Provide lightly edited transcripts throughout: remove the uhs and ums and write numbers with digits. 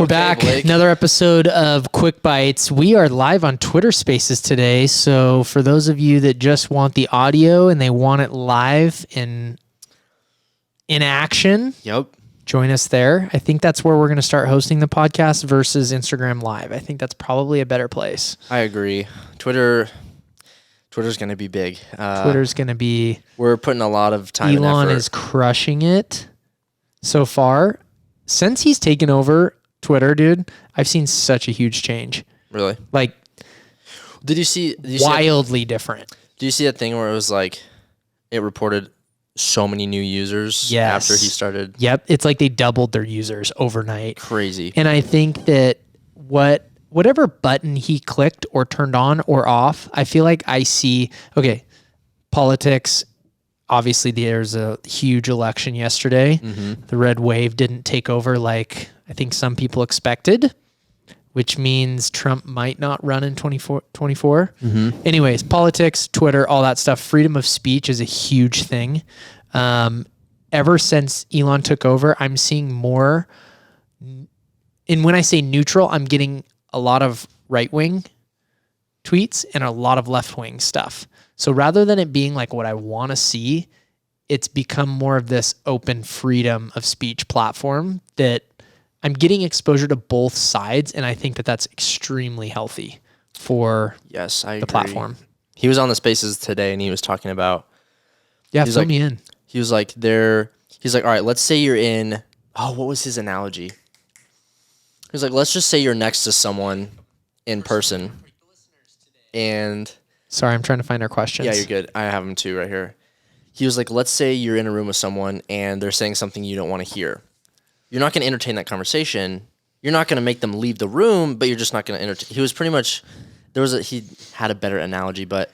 We're back. Blake. Another episode of Quick Bites. We are live on Twitter Spaces today. So for those of you that just want the audio and they want it live in action, Yep. join us there. I think that's where we're going to start hosting the podcast versus Instagram Live. I think that's probably a better place. I agree. Twitter's going to be big. Twitter's going to be... We're putting a lot of time and Elon effort. is crushing it so far. Since he's taken over Twitter, dude, I've seen such a huge change. Really? Like, Did you see wildly different. Did you see that thing where it was like it reported so many new users Yes. after he started? Yep. It's like they doubled their users overnight. Crazy. And I think that whatever button he clicked or turned on or off, I feel like I see, okay, politics. Obviously, there's a huge election yesterday. Mm-hmm. The red wave didn't take over like I think some people expected, which means Trump might not run in 2024. Mm-hmm. Anyways, politics, Twitter, all that stuff. Freedom of speech is a huge thing. Ever since Elon took over, I'm seeing more. And when I say neutral, I'm getting a lot of right-wing tweets and a lot of left-wing stuff. So rather than it being like what I want to see, it's become more of this open freedom of speech platform that I'm getting exposure to both sides. And I think that that's extremely healthy for Yes, I the agree. platform. He was on the Spaces today and he was talking about, Yeah, He's fill like- me in. he was like, all right, let's say you're in, what was his analogy? He was like, let's just say you're next to someone in person and... Sorry, I'm trying to find our questions. Yeah, you're good. I have them too right here. He was like, let's say you're in a room with someone and they're saying something you don't want to hear. You're not going to entertain that conversation. You're not going to make them leave the room, but you're just not going to entertain. He was pretty much, he had a better analogy, but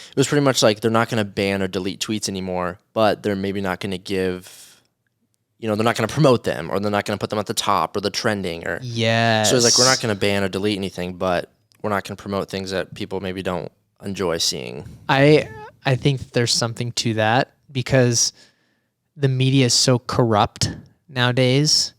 it was pretty much like they're not going to ban or delete tweets anymore, but they're maybe not going to give, they're not going to promote them or they're not going to put them at the top or the trending or. Yes. So it's like, we're not going to ban or delete anything, but we're not going to promote things that people maybe don't enjoy seeing. I think that there's something to that because the media is so corrupt nowadays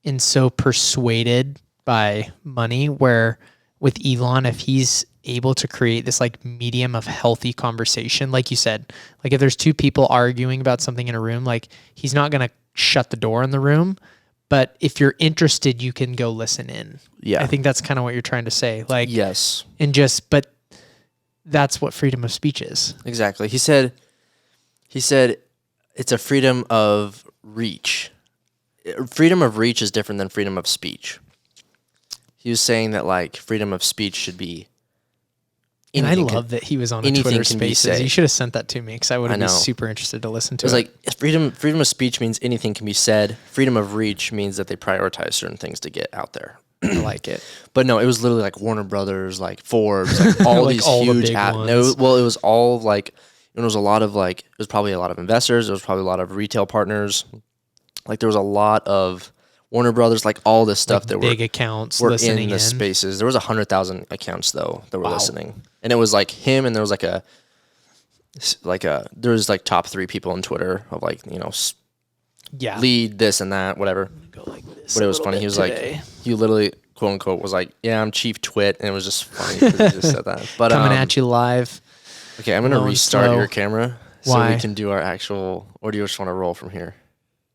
and so persuaded by money, where with Elon, if he's able to create this like medium of healthy conversation, like you said, like if there's two people arguing about something in a room, like he's not going to shut the door in the room, but if you're interested, you can go listen in. Yeah. I think that's kind of what you're trying to say. Like, Yes. and but that's what freedom of speech is. Exactly. He said it's a freedom of reach. Freedom of reach is different than freedom of speech. He was saying that like freedom of speech should be And I anything love that he was on a anything Twitter can be Spaces. said. You should have sent that to me because I would have I been know. super interested to listen to It was it. like freedom of speech means anything can be said. Freedom of reach means that they prioritize certain things to get out there. I like it. But no, it was literally like Warner Brothers, like Forbes, like all Like these all the huge big No, ones. well, it was all like it was a lot of like it was probably a lot of investors. It was probably a lot of retail partners. Like there was a lot of Warner Brothers, like all this stuff that Big accounts were listening in the Spaces. There was 100,000 accounts though that were Wow. listening, and it was like him, and there was there was like top 3 people on Twitter of like Yeah. lead this and that whatever. Go like this But a it was little funny. bit He was today. like, he literally quote unquote was like, yeah, I'm chief twit, and it was just funny because he just said that. But coming at you live. okay, I'm gonna low and restart slow. your camera so Why? we can do our actual. Or do you just want to roll from here?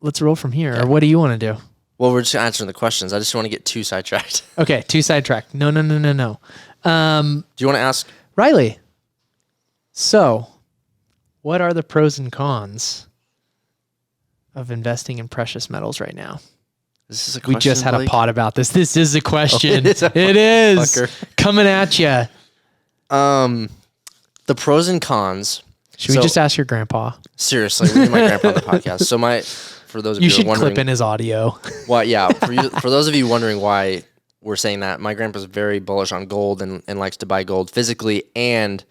Let's roll from here. Or what do you want to do? Well, we're just answering the questions. I just want to get too sidetracked. Okay, too sidetracked. No. Do you want to ask? Riley. So, what are the pros and cons of investing in precious metals right now? This is a We question, just had Blake? a pod about this. This is a question. it is a It is fucker. coming at you. The pros and cons. Should we just ask your grandpa? Seriously, we need my grandpa on the podcast. So for those of You you, who should are wondering, clip in his audio. why? Yeah, for those of you wondering why we're saying that, my grandpa's very bullish on gold and likes to buy gold physically and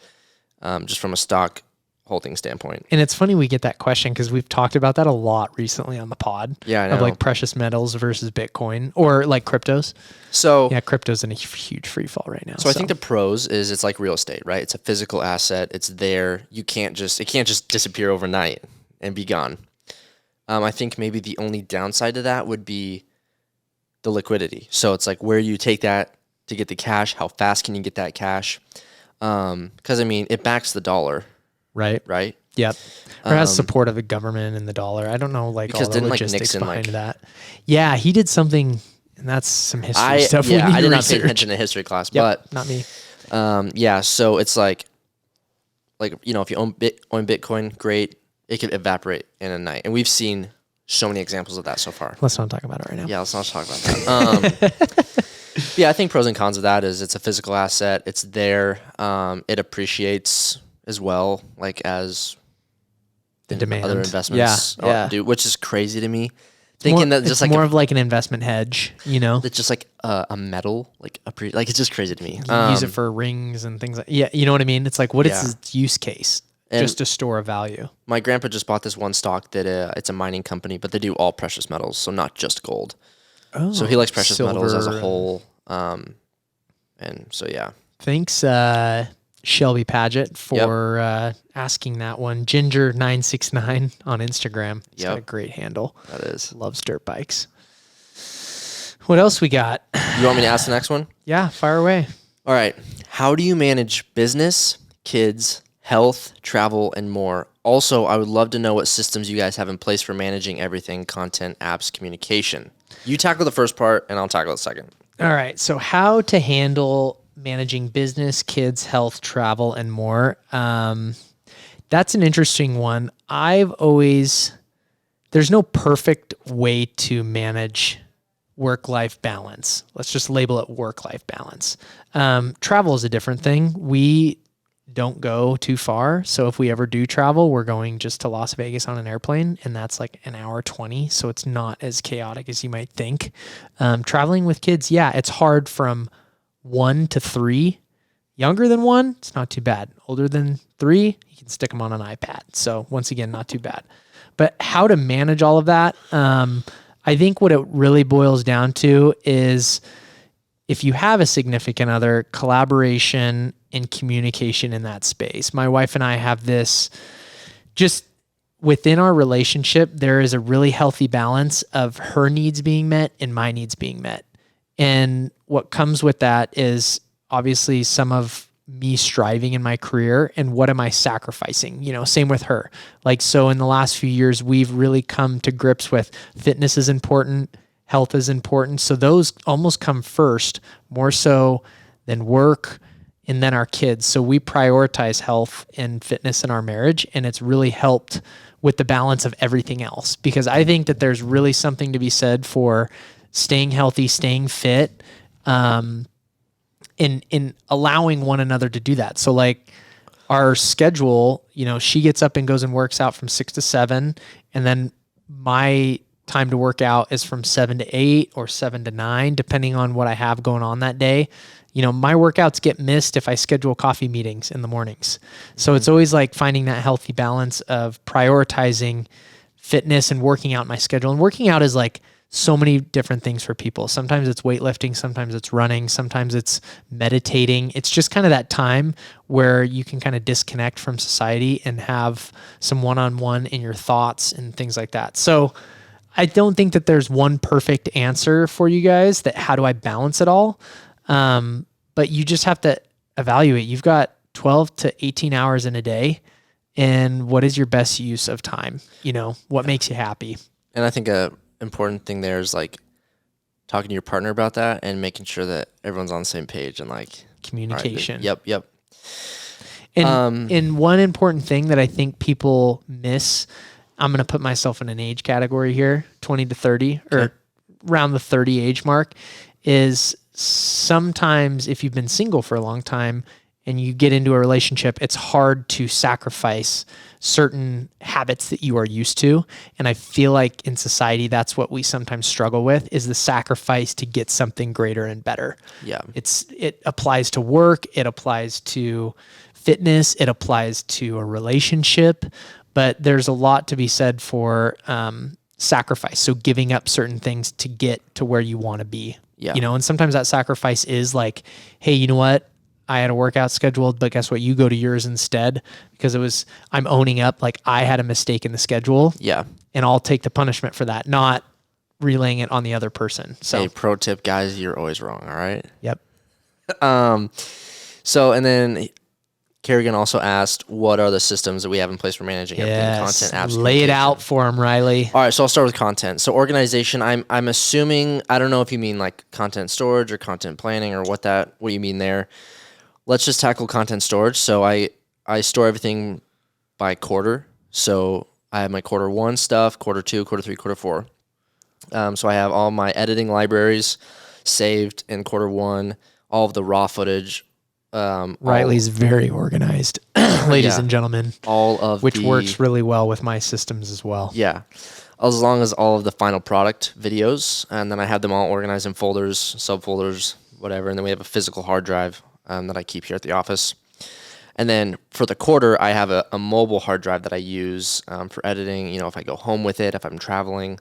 just from a stock holding standpoint. And it's funny we get that question because we've talked about that a lot recently on the pod. Yeah, I Of know. like precious metals versus Bitcoin or like cryptos. So Yeah, crypto's in a huge free fall right now. So I think the pros is it's like real estate, right? It's a physical asset. It's there. It can't just disappear overnight and be gone. I think maybe the only downside to that would be the liquidity. So it's like where you take that to get the cash, how fast can you get that cash? Because I mean, it backs the dollar, Right. right? Yep. Or has support of the government and the dollar. I don't know, like Because all the didn't, like, logistics Nixon, behind like- that. Yeah, he did something, and that's some history stuff. we need I to did not pay research. attention to history class, Yep, not me. but yeah. So it's like you know, if you own Bitcoin, great. It could evaporate in a night, and we've seen so many examples of that so far. Let's not talk about it right now. Yeah, let's not talk about that. Yeah, I think pros and cons of that is it's a physical asset. It's there. It appreciates as well, like as The demand. other investments Yeah. do, which is crazy to me. Thinking that just it's like more of like an investment hedge, you know? it's just like a metal, like like it's just crazy to me. You can use it for rings and things like yeah, you know what I mean? It's like what Yeah. is its use case? And Just to store a value. my grandpa just bought this one stock that it's a mining company, but they do all precious metals, so not just gold. Oh, So he likes precious metals as a silver. whole. And so yeah. Thanks, Shelby Paget, for asking that one. Ginger969 on Instagram. He's got a Yep. great handle. That is. Loves dirt bikes. What else we got? You want me to ask the next one? Yeah, fire away. All right. How do you manage business, kids, health, travel, and more? Also, I would love to know what systems you guys have in place for managing everything, content, apps, communication. You tackle the first part, and I'll tackle the second. All right. So, how to handle managing business, kids, health, travel, and more. That's an interesting one. There's no perfect way to manage work-life balance. Let's just label it work-life balance. Travel is a different thing. We don't go too far. So if we ever do travel, we're going just to Las Vegas on an airplane, and that's like an hour 20. So it's not as chaotic as you might think. Traveling with kids, yeah, it's hard from 1 to 3. Younger than 1, it's not too bad. Older than 3, you can stick them on an iPad. So once again, not too bad. But how to manage all of that, I think what it really boils down to is if you have a significant other, collaboration and communication in that space. My wife and I have this just within our relationship, there is a really healthy balance of her needs being met and my needs being met. And what comes with that is obviously some of me striving in my career and what am I sacrificing? You know, same with her. Like, so in the last few years, we've really come to grips with fitness is important, health is important. So those almost come first, more so than work and then our kids. So we prioritize health and fitness in our marriage, and it's really helped with the balance of everything else. Because I think that there's really something to be said for staying healthy, staying fit, in allowing one another to do that. So like our schedule, you know, she gets up and goes and works out from 6 to 7, and then my time to work out is from 7 to 8 or 7 to 9, depending on what I have going on that day. You know, my workouts get missed if I schedule coffee meetings in the mornings. So it's always like finding that healthy balance of prioritizing fitness and working out my schedule. And working out is like so many different things for people. Sometimes it's weightlifting, sometimes it's running, sometimes it's meditating. It's just kind of that time where you can kind of disconnect from society and have some one-on-one in your thoughts and things like that. So I don't think that there's one perfect answer for you guys that how do I balance it all? But you just have to evaluate. You've got 12 to 18 hours in a day, and what is your best use of time? You know, what makes you happy? And I think a important thing there is like talking to your partner about that and making sure that everyone's on the same page and like Communication. all right, yep. And one important thing that I think people miss, I'm going to put myself in an age category here, 20 to 30 or around the 30 age mark, is sometimes if you've been single for a long time and you get into a relationship, it's hard to sacrifice certain habits that you are used to. And I feel like in society, that's what we sometimes struggle with, is the sacrifice to get something greater and better. Yeah. It applies to work. It applies to fitness. It applies to a relationship, but there's a lot to be said for sacrifice. So giving up certain things to get to where you want to be. Yeah. You know, and sometimes that sacrifice is like, hey, you know what? I had a workout scheduled, but guess what? You go to yours instead, because I'm owning up like I had a mistake in the schedule. Yeah. And I'll take the punishment for that, not relaying it on the other person. So, Hey, pro tip, guys, you're always wrong. All right. yep. So, and then Kerrigan also asked, what are the systems that we have in place for managing everything? Yes. Content, apps, Lay it communication. out for him, Riley. All right, so I'll start with content. So organization, I'm assuming, I don't know if you mean like content storage or content planning or what you mean there. Let's just tackle content storage. So I store everything by quarter. So I have my quarter 1 stuff, quarter 2, quarter 3, quarter 4. So I have all my editing libraries saved in quarter 1, all of the raw footage. Riley's very organized, ladies Yeah. and gentlemen, All of which the, works really well with my systems as well. Yeah. As long as all of the final product videos, and then I have them all organized in folders, subfolders, whatever. And then we have a physical hard drive that I keep here at the office. And then for the quarter, I have a mobile hard drive that I use for editing, if I go home with it, if I'm traveling.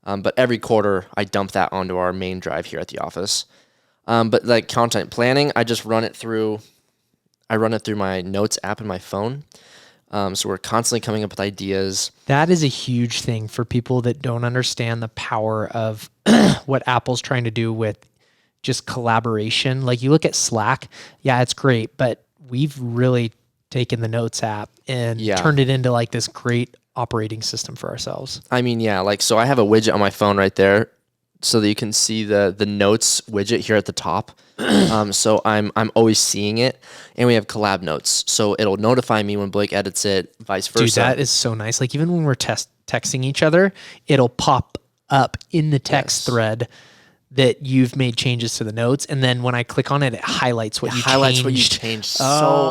But every quarter, I dump that onto our main drive here at the office. But like content planning, I just run it through my notes app in my phone. So we're constantly coming up with ideas. That is a huge thing for people that don't understand the power of what Apple's trying to do with just collaboration. Like you look at Slack, yeah, it's great, but we've really taken the Notes app and turned it into like this great operating system for ourselves. I mean, yeah, like, so I have a widget on my phone right there so that you can see the notes widget here at the top. So I'm always seeing it, and we have collab notes. So it'll notify me when Blake edits it, vice versa. Dude, that is so nice. Like even when we're texting each other, it'll pop up in the text thread that you've made changes to the notes. And then when I click on it, it highlights what you changed. So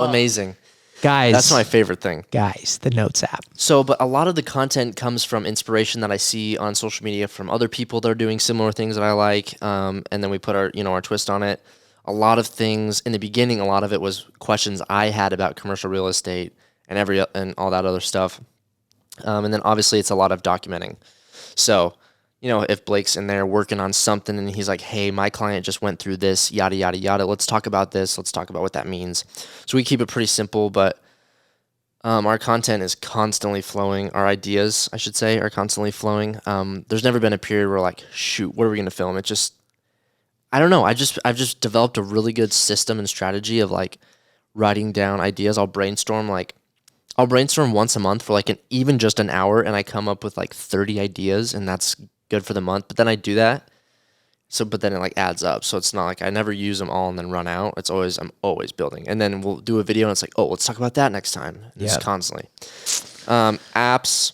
amazing. Guys. That's my favorite thing. Guys, the Notes app. So, but a lot of the content comes from inspiration that I see on social media from other people that are doing similar things that I like. And then we put our twist on it. A lot of things in the beginning, a lot of it was questions I had about commercial real estate and all that other stuff. And then obviously it's a lot of documenting. So, if Blake's in there working on something and he's like, hey, my client just went through this, yada, yada, yada. Let's talk about this. Let's talk about what that means. So we keep it pretty simple, but our content is constantly flowing. Our ideas, I should say, are constantly flowing. There's never been a period where like, shoot, what are we going to film? It just, I don't know. I've just developed a really good system and strategy of like writing down ideas. I'll brainstorm once a month for like even just an hour, and I come up with like 30 ideas, and that's good for the month. But then I do that. But then it like adds up. So it's not like I never use them all and then run out. I'm always building. And then we'll do a video and it's like, oh, let's talk about that next time. Just constantly. Apps,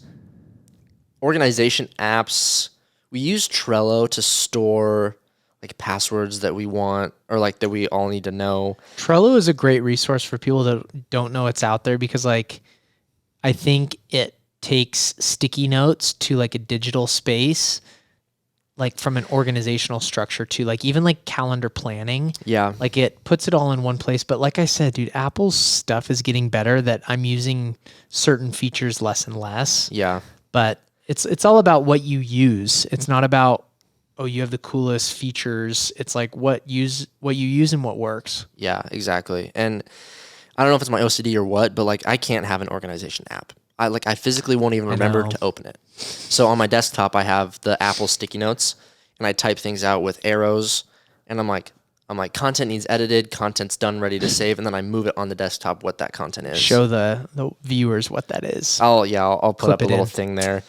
organization apps. We use Trello to store like passwords that we want or like that we all need to know. Trello is a great resource for people that don't know it's out there because like I think it takes sticky notes to like a digital space, like from an organizational structure to like even like calendar planning. Yeah. Like it puts it all in one place. But like I said, dude, Apple's stuff is getting better that I'm using certain features less and less. Yeah. But it's all about what you use. It's not about, oh, you have the coolest features. It's like what you use and what works. Yeah, exactly. And I don't know if it's my OCD or what, but like I can't have an organization app. I physically won't even remember to open it. So on my desktop, I have the Apple sticky notes, and I type things out with arrows, and I'm like, content needs edited, content's done, ready to save, and then I move it on the desktop what that content is. Show the viewers what that is. I'll put up a little in. thing there,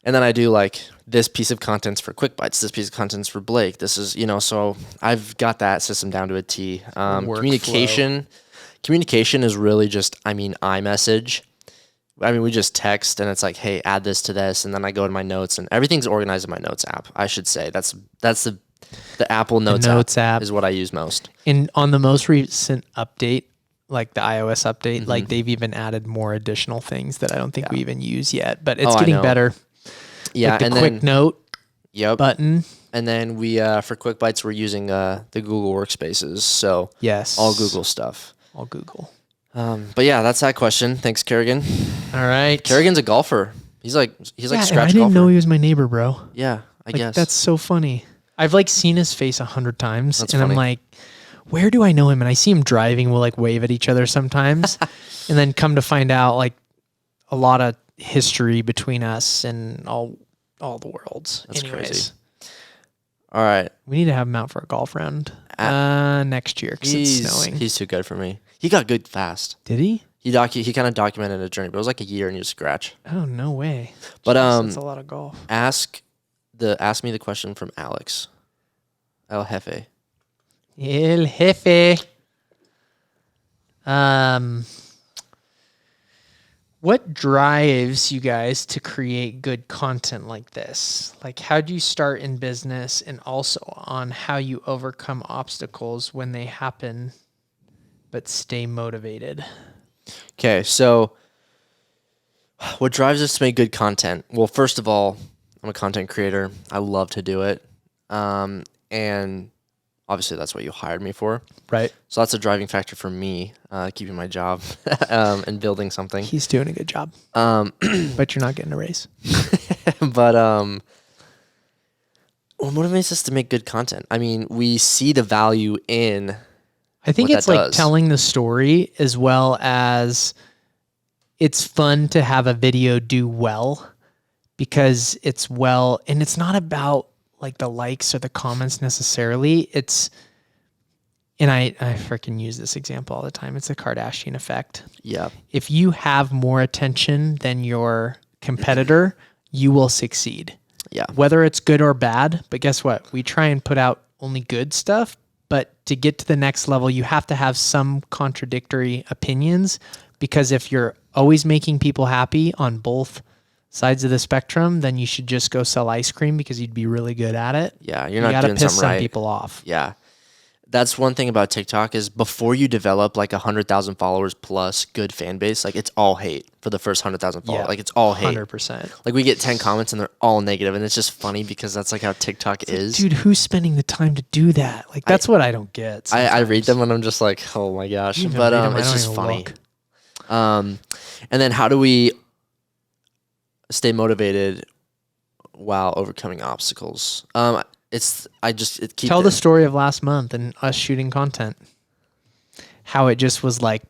and then I do like this piece of content's for Quick Bites, this piece of content's for Blake. This is so I've got that system down to a T. Communication is really just iMessage. We just text and it's like, hey, add this to this, and then I go to my notes and everything's organized in my notes app. I should say that's the Apple Notes app is what I use most. And on the most recent update, like the iOS update, like they've even added more additional things that I don't think we even use yet, but it's getting better. Yeah, like the and quick then note button. And then we for Quick Bites we're using the Google Workspaces, so yes, all Google stuff. All Google. But yeah, that's that question. Thanks, Kerrigan. All right. Kerrigan's a golfer. He's like scratch I didn't golfer. know he was my neighbor, bro. Yeah, I guess. That's so funny. I've like seen his face 100 times, That's and funny. I'm like, where do I know him? And I see him driving. We'll like wave at each other sometimes, and then come to find out like a lot of history between us and all the worlds. That's Anyways. crazy. All right. We need to have him out for a golf round next year because it's snowing. He's too good for me. He got good fast. Did he? He kind of documented a journey, but it was like a year and you scratch. Oh, no way. But Jeez, that's a lot of golf. ask me the question from Alex. El Jefe. El Jefe. What drives you guys to create good content like this? Like, how do you start in business, and also on how you overcome obstacles when they happen, but stay motivated? Okay, so what drives us to make good content? Well, first of all, I'm a content creator. I love to do it. And obviously that's what you hired me for. Right. So that's a driving factor for me, keeping my job and building something. He's doing a good job. But you're not getting a raise. But what motivates us to make good content? I mean, we see the value in I think what it's that like does. telling the story, as well as it's fun to have a video do well, because it's well, and it's not about like the likes or the comments necessarily. And I freaking use this example all the time. It's the Kardashian effect. Yeah. If you have more attention than your competitor, you will succeed. Yeah. Whether it's good or bad. But guess what? We try and put out only good stuff. But to get to the next level, you have to have some contradictory opinions, because if you're always making people happy on both sides of the spectrum, then you should just go sell ice cream because you'd be really good at it. Yeah. You're You not gotta doing piss something some right. people off. Yeah. That's one thing about TikTok is before you develop like 100,000 followers plus good fan base, like it's all hate for the first 100,000 followers. Yeah, Like it's all hate. 100%. Like we get 10 comments and they're all negative, and it's just funny because that's like how TikTok is. Dude, who's spending the time to do that? Like, that's what I don't get. I read sometimes. them and I'm just like, oh my gosh. You even But read 'em, I it's don't just even funny. look. And then how do we stay motivated while overcoming obstacles? Tell the story of last month and us shooting content. How it just was like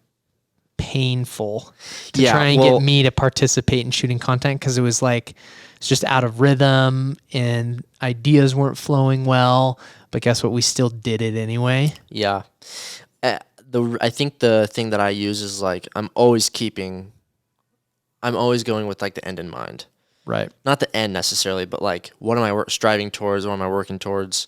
painful to try and get me to participate in shooting content, because it was like it's just out of rhythm and ideas weren't flowing well. But guess what? We still did it anyway. Yeah. I think the thing that I use is like I'm always going with like the end in mind. Right. Not the end necessarily, but like what am I striving towards? What am I working towards?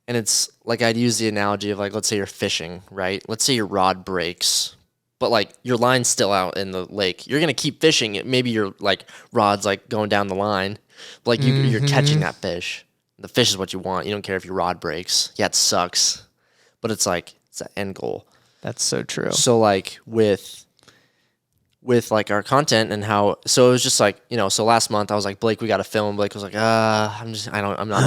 And it's like I'd use the analogy of like, let's say you're fishing, right? Let's say your rod breaks, but like your line's still out in the lake. You're gonna keep fishing. Maybe your like rod's like going down the line, but like you're catching that fish. The fish is what you want. You don't care if your rod breaks. Yeah, it sucks, but it's like it's the end goal. That's so true. So like with like our content and how, so it was just like, so last month I was like, Blake, we got to film. Blake was like, I'm not. I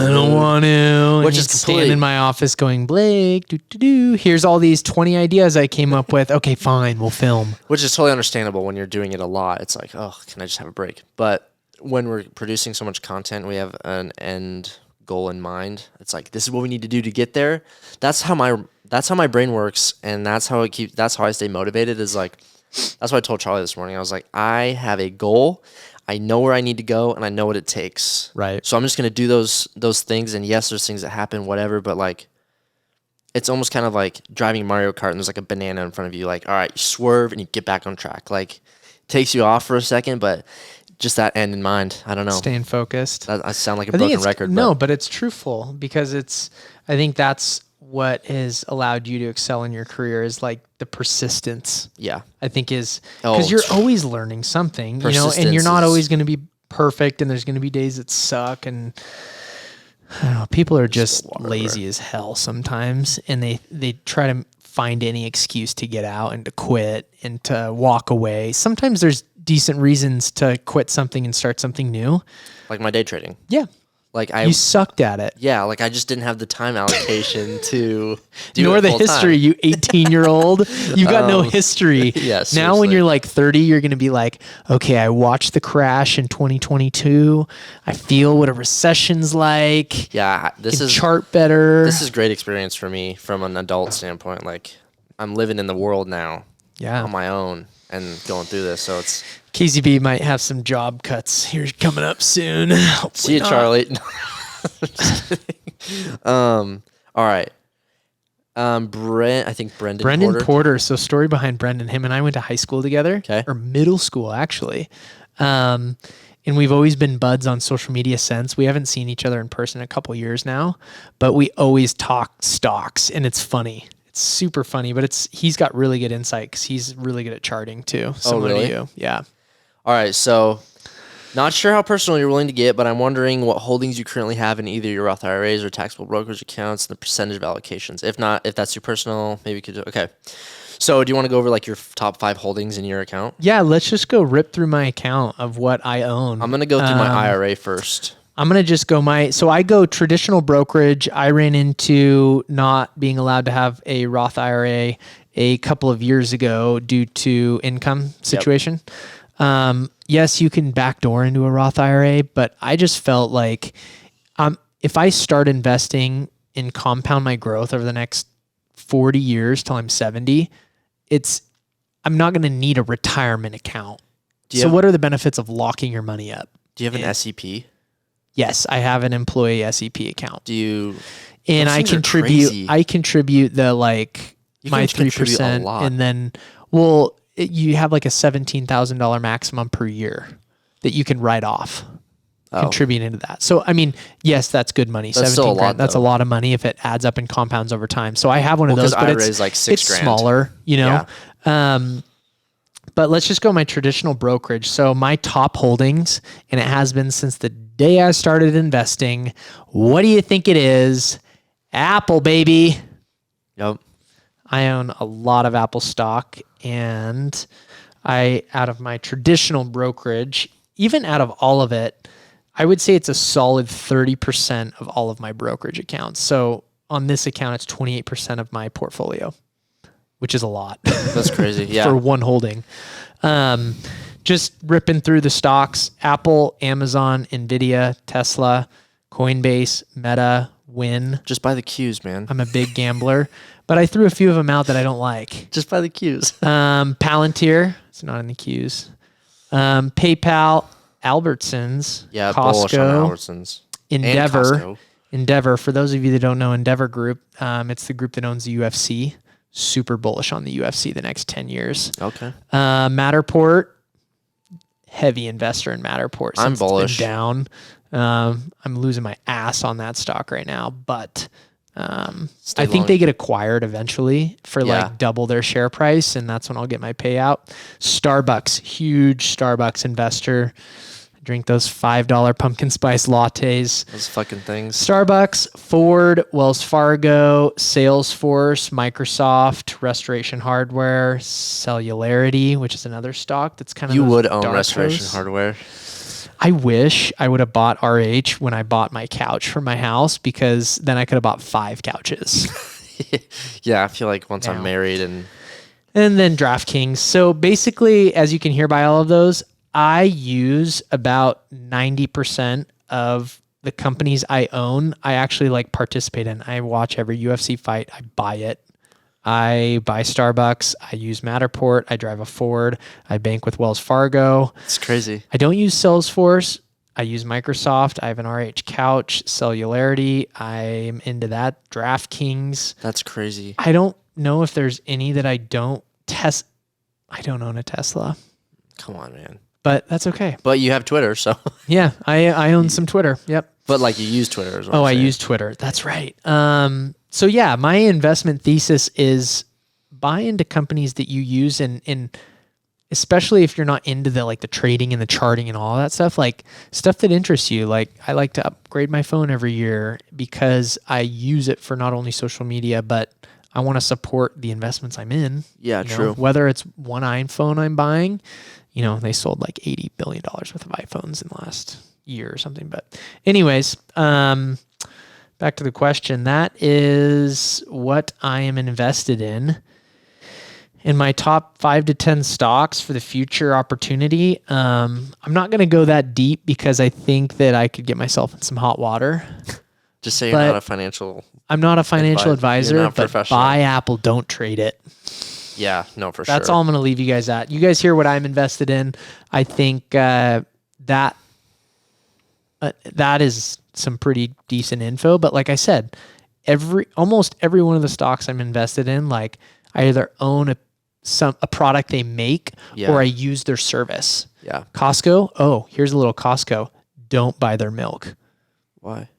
don't want to. Which And is he'd completely stand in my office going, Blake, here's all these 20 ideas I came up with. Okay, fine, we'll film. Which is totally understandable when you're doing it a lot. It's like, oh, can I just have a break? But when we're producing so much content, we have an end goal in mind. It's like, this is what we need to do to get there. That's how my brain works, and that's how I stay motivated. Is like, that's what I told Charlie this morning. I was like, I have a goal. I know where I need to go, and I know what it takes. Right. So I'm just gonna do those things. And yes, there's things that happen, whatever. But like, it's almost kind of like driving Mario Kart, and there's like a banana in front of you. Like, all right, you swerve and you get back on track. Like, it takes you off for a second, but just that end in mind. I don't know. Staying focused. I sound like a broken record. No, but it's truthful, because I think that's what has allowed you to excel in your career, is like the persistence. Yeah. I think is because you're always learning something, and you're Persistence not is- always going to be perfect, and there's going to be days that suck, and I don't know, people are just lazy as hell sometimes, and they try to find any excuse to get out and to quit and to walk away. Sometimes there's decent reasons to quit something and start something new. like my day trading. Yeah. Like You sucked at it. yeah, like I just didn't have the time allocation to do Nor it the full history, time. you 18-year-old. You've got no history. yeah, Now when seriously. you're like 30, you're going to be like, okay, I watched the crash in 2022. I feel what a recession's like. Yeah, Can chart better. this is great experience for me from an adult standpoint. Like I'm living in the world now Yeah. on my own and going through this. So it's KZB might have some job cuts here coming up soon. see you, not. Charlie. Just kidding. All right. I think Brendan Porter. So story behind Brendan, him and I went to high school together, Okay. or middle school actually. And we've always been buds on social media since. We haven't seen each other in person in a couple years now, but we always talk stocks, and it's funny. It's super funny, but he's got really good insight because he's really good at charting too. Similar really? to you. Yeah. All right, so not sure how personal you're willing to get, but I'm wondering what holdings you currently have in either your Roth IRAs or taxable brokerage accounts and the percentage of allocations. If not, if that's too personal, maybe you could do. Okay. So do you want to go over like your top 5 holdings in your account? Yeah, let's just go rip through my account of what I own. I'm going to go through my IRA first. I'm going to just go so I go traditional brokerage. I ran into not being allowed to have a Roth IRA a couple of years ago due to income situation. Yes, you can backdoor into a Roth IRA, but I just felt like if I start investing and compound my growth over the next 40 years till I'm 70, I'm not going to need a retirement account. So what are the benefits of locking your money up? Do you have an SEP? Yes, I have an employee SEP account. And Those I things are crazy. contribute the You my can contribute a 3%, lot. and then you have like a $17,000 maximum per year that you can write off. Contribute into that. So, I mean, yes, that's good money. That's still a lot, That's a though. lot of money if it adds up and compounds over time. So I have one of those, but IRA is like $6,000. it's smaller, you know? But let's just go my traditional brokerage. So my top holdings, and it has been since the day I started investing. What do you think it is? Apple, baby. Yep. I own a lot of Apple stock, and out of my traditional brokerage, even out of all of it, I would say it's a solid 30% of all of my brokerage accounts. So on this account, it's 28% of my portfolio, which is a lot. That's crazy. Yeah. For one holding. Just ripping through the stocks: Apple, Amazon, Nvidia, Tesla, Coinbase, Meta, Win. Just buy the Qs, man. I'm a big gambler, but I threw a few of them out that I don't like. Just buy the Qs. Palantir, it's not in the Qs. PayPal, Albertsons, Yeah, bullish on Costco, Albertsons. Endeavor. And Costco. Endeavor, for those of you that don't know Endeavor Group, it's the group that owns the UFC. Super bullish on the UFC the next 10 years. Okay. Matterport, heavy investor in Matterport. I'm Since bullish. It's been down. I'm losing my ass on that stock right now, but I think they get acquired eventually for like double their share price, and that's when I'll get my payout. Starbucks, huge Starbucks investor. I drink those $5 pumpkin spice lattes. Those fucking things. Starbucks, Ford, Wells Fargo, Salesforce, Microsoft, Restoration Hardware, Cellularity, which is another stock that's kind of You those would own dark Restoration horse. Hardware. I wish I would have bought RH when I bought my couch for my house, because then I could have bought 5 couches. Yeah, I feel like once Now. I'm married and And then DraftKings. So basically, as you can hear by all of those, I use about 90% of the companies I own. I actually like participate in. I watch every UFC fight. I buy it. I buy Starbucks. I use Matterport. I drive a Ford. I bank with Wells Fargo. it's crazy. I don't use Salesforce. I use Microsoft. I have an RH couch, Cellularity. I'm into that. DraftKings. That's crazy. I don't know if there's any that I don't test. I don't own a Tesla, Come on, man. but that's okay. But you have Twitter, so. Yeah, I own some Twitter. Yep. But like you use Twitter as well. Oh, I use Twitter. That's right. So yeah, my investment thesis is buy into companies that you use, and especially if you're not into the trading and the charting and all that stuff, like stuff that interests you. Like I like to upgrade my phone every year because I use it for not only social media, but I want to support the investments I'm in. Yeah, You know, true. whether it's one iPhone I'm buying, they sold like $80 billion worth of iPhones in the last year or something. But anyways, back to the question. That is what I am invested in. In my top 5 to 10 stocks for the future opportunity, I'm not going to go that deep because I think that I could get myself in some hot water. Just say you're But- not a financial. I'm not a financial advisor, You're not but professional. buy Apple, don't trade it. Yeah, no, for sure. That's all I'm going to leave you guys at. You guys hear what I'm invested in. I think that is some pretty decent info. But like I said, almost every one of the stocks I'm invested in, like I either own a product they make Yeah. or I use their service. Yeah. Costco. Oh, here's a little Costco. Don't buy their milk. Why?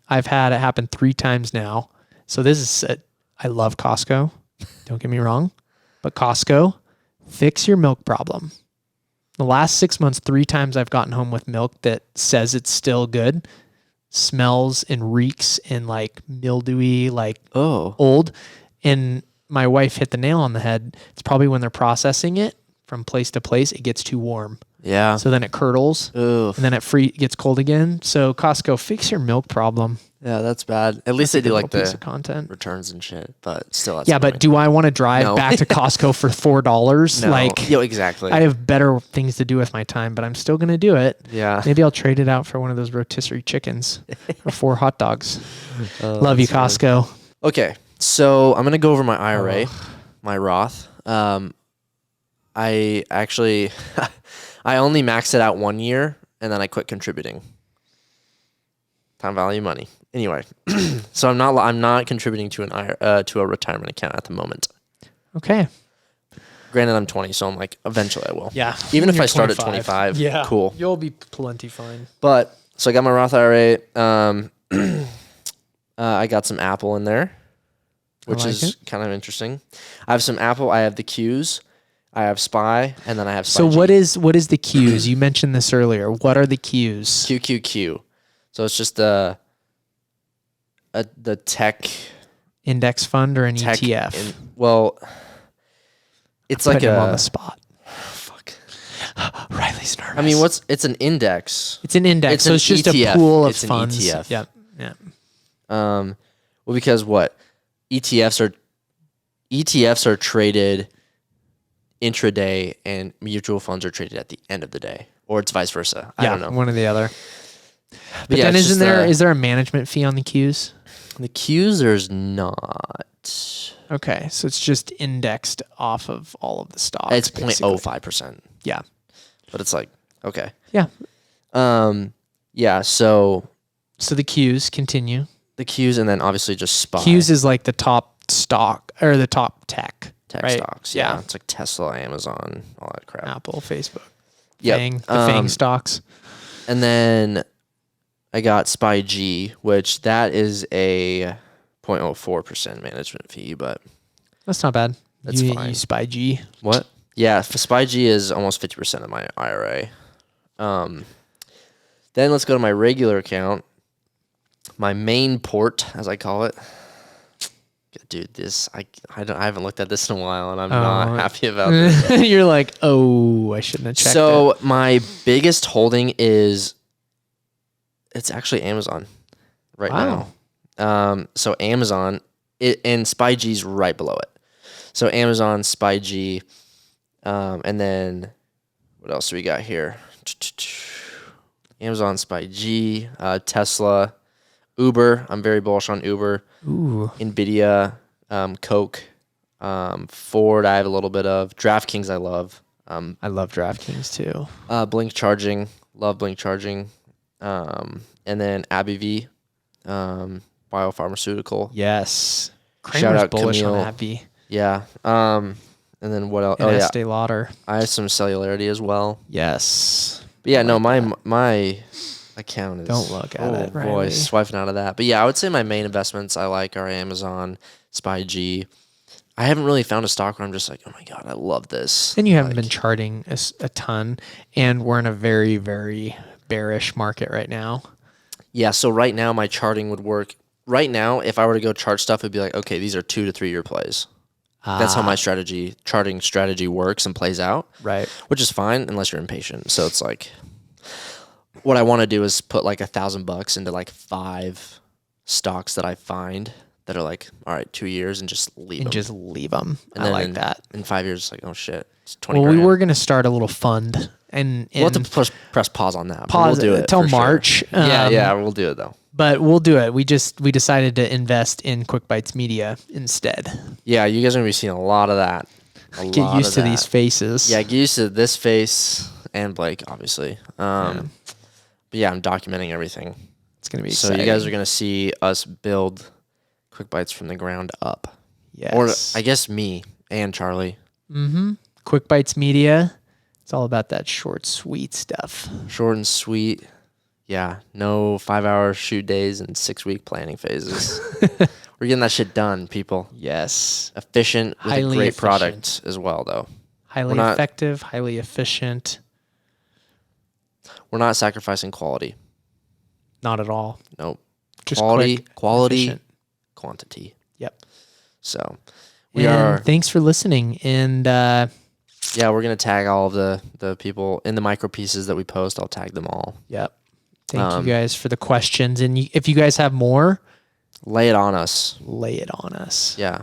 I've had it happen 3 times now. So this is, I love Costco. Don't get me wrong, but Costco, fix your milk problem. The last 6 months, 3 times I've gotten home with milk that says it's still good, smells and reeks and like mildewy, like Oh. old. And my wife hit the nail on the head. It's probably when they're processing it from place to place, it gets too warm. Yeah. So then it curdles Oof. and then it gets cold again. So Costco, fix your milk problem. Yeah, that's bad. At least they do like piece the of content. returns and shit, but still. That's Yeah, annoying. but do I want to drive No. back to Costco for $4? No. Like, Yo, exactly. I have better things to do with my time, but I'm still going to do it. Yeah. Maybe I'll trade it out for one of those rotisserie chickens or 4 hot dogs. Love you, that's Costco. Okay, so I'm gonna go over my IRA, my Roth. I actually, I only maxed it out 1 year, and then I quit contributing. Time value of money. Anyway, so I'm not contributing to to a retirement account at the moment. Okay. Granted, I'm 20, so I'm like, eventually I will. Yeah. Even When if you're I start at 25, yeah. cool. You'll be plenty fine. But so I got my Roth IRA. I got some Apple in there, which like is kind of interesting. I have some Apple. I have the Qs. I have SPY, and then I have SPY So G. what is the Qs? You mentioned this earlier. What are the Qs? QQQ? So it's just the tech Index fund or an tech. ETF? Well, it's Put like him a on the spot. fuck. Riley's nervous. I mean, it's an index? It's an index, It's so an it's just ETF. a pool of It's an funds. ETF. Yep. Yeah. Well, because what ETFs are traded intraday, and mutual funds are traded at the end of the day, or it's vice versa. I don't know. One or the other. But yeah, then it's is just there a management fee on the Qs? the Qs? There's not. Okay, so it's just indexed off of all of the stocks. It's basically. 0.05%, Yeah. but it's like okay. Yeah. Yeah. So So the Qs continue. the Qs, and then obviously just SPY. Qs is like the top stock or the top tech right? stocks. Yeah. Yeah. It's like Tesla, Amazon, all that crap. Apple, Facebook. Yep. FANG, the FANG stocks. And then I got SPY G, which that is a 0.04% management fee, but That's not bad. That's you, fine. You SPY G. what? Yeah, SPY G is almost 50% of my IRA. Then let's go to my regular account, my main port, as I call it. Dude, I haven't looked at this in a while, and I'm not happy about this. You're like, oh, I shouldn't have checked So it. my biggest holding it's actually Amazon right Wow. now. So Amazon, and SPY G's right below it. So Amazon, SPY G, and then what else do we got here? Amazon, SPY G, Tesla, Uber. I'm very bullish on Uber. Ooh. Nvidia, Coke, Ford. I have a little bit of DraftKings. I love. I love DraftKings too. Blink Charging. Love Blink Charging. And then AbbVie, biopharmaceutical. Yes. Shout Kramer's out bullish Camille. on AbbVie. Yeah. And then what else? And Oh yeah, Estee Lauder. I have some Cellularity as well. Yes. But yeah, no, my account is. Don't look at it, boy, Riley. swiping out of that. But yeah, I would say my main investments I like are Amazon, SPY G. I haven't really found a stock where I'm just like, oh my god, I love this. And you haven't Like, been charting a ton, and we're in a very, very bearish market right now. Yeah, so right now my charting would work. Right now, if I were to go chart stuff, it'd be like, okay, these are 2 to 3 year plays. That's how my charting strategy works and plays out. Right. Which is fine unless you're impatient. So it's like, what I want to do is put like $1,000 into like 5 stocks that I find that are like, all right, 2 years, and just leave them. And just leave them. And I then like that. In 5 years, it's like, oh shit, it's 20 Well, grand. we were going to start a little fund and We'll have to press pause on that. But pause we'll do it till for sure. March. Yeah, we'll do it though. But we'll do it. We decided to invest in Quick Bites Media instead. Yeah, you guys are gonna be seeing a lot of that. Get used to these faces. Yeah, get used to this face and Blake, obviously. But yeah, I'm documenting everything. It's going to be So exciting. you guys are going to see us build Quick Bites from the ground up. yes. Or I guess me and Charlie. Quick Bites Media. It's all about that short, sweet stuff. Short and sweet. Yeah. No 5-hour shoot days and 6-week planning phases. We're getting that shit done, people. Yes. Efficient with Highly a great efficient. product as well, though. Highly We're not- effective, highly efficient. We're not sacrificing quality. Not at all. Nope. Just Quality, quick, quality, efficient. quantity. Yep. So we And are. thanks for listening. And Yeah, we're gonna tag all of the people in the micro pieces that we post. I'll tag them all. yep. Thank you guys for the questions. And if you guys have more, Lay it on us. lay it on us. Yeah.